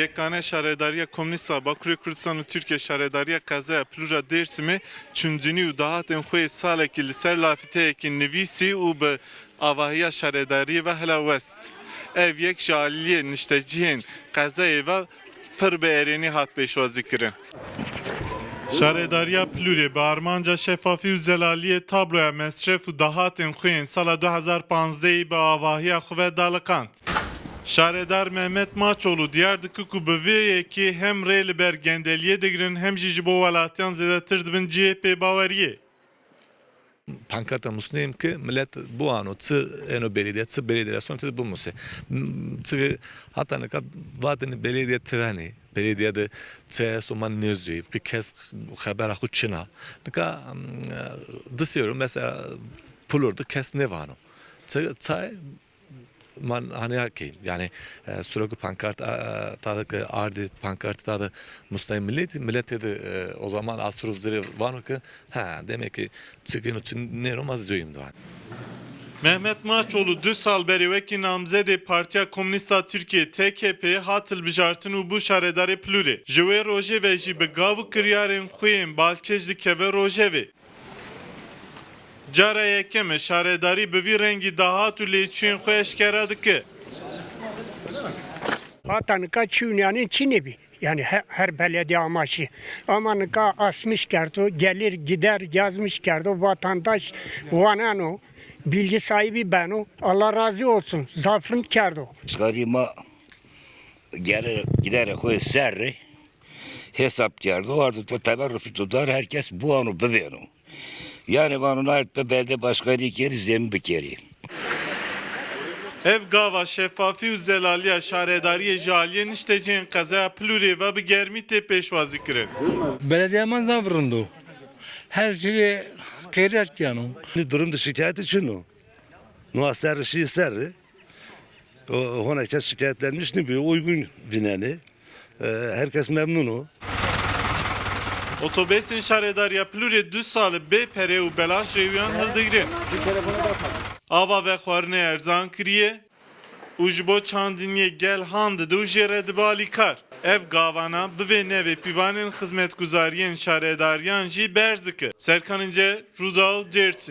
Yekane şaredariya Komünista Bakurê Kurdistan û Tirkiye şaredariya qezaya Plûra Dêrsimê çûndînî û dahatên xwe salekî li ser lafîteyekî nivîsî û bi avahiya şaredariyê ve hela west. Ev yek ji aliyê niştecihên qezayê ve pir bi êrênî hat pêşwazî kirin. Şaredariya Plûrê bi armanca şeffafî û zelaliyê tabloya mesref û dahatên xwe yên sala 2015 bi avahiya xwe ve daliqand. Şaredar Mehmet Maçoğlu diyar dike ku bi vê yekê hem rê li ber gendeliyê digirin hem jî ji bo welatiyan zêdetir dibin CHP baweriyê. Pankarta musneyim ki millet bu ano tı eno belediye tı belediyasyon tı bu muse. Tı hatta ne kadar vadini belediye treni belediyede tı soman nezü bir kez haber akut çına. Ne kadar dışıyorum mesela pulurdu kes ne vano. Tı man hani hakeyim yani sürekli pankart tadı ardı pankart tadı Mustafa millet dedi o zaman asruzları var ki ha demek ki çıkın için ne olmaz diyorum da. Mehmet Maçoğlu 2 sal beri vekî namzedê Partiya Komünista Tirkiye TKP hat hilbijartin û bû şaredarê Plûrê. Ji wê rojê ve jî bi gav û kiryarên xwe yên balkêj dikeve rojevê. Cara yekeme şaredarî bi vî rengî dahat û lêçûyên xwe eşkera dike. Hatta çûnyanın Çin'i bir. Yani her belediye amaçlı. Ama asmış kerdo, gelir gider yazmış kerdo, vatandaş vanano, bilgi sahibi beno, Allah razı olsun, zafın kerdo. Garima gelir gider koy serri hesap kerdo artık da teberrüfü tutar herkes bu anı bebeğini. Yani bana artık belde başkanı kere zemin bir kere. Ev gava şeffafî û zelaliya şaredariyê ji aliyê niştecihên qezaya Plûrê ve bi germî tê pêşwazî kirin. Belediyeman zavrındı. Her şeyi kıyret yani. Durumda şikayet için o. Nuhasar şey serri. Ona kes şikayetlenmiş ne bir uygun bineni. Herkes memnun o. Otobesên şaredariya Plûrê 2 sal bê perê û belaş rêwiyan hildigirin. Ava ve xwarinê erzan kiriye û ji bo çandiniyê gel hand dide û jê re dibe alîkar. Ev gavana bi vê nevê pîvanên xizmetguzariyên şaredariyan jî berz dike. Serkan İnce, Rûdal, Dêrsim.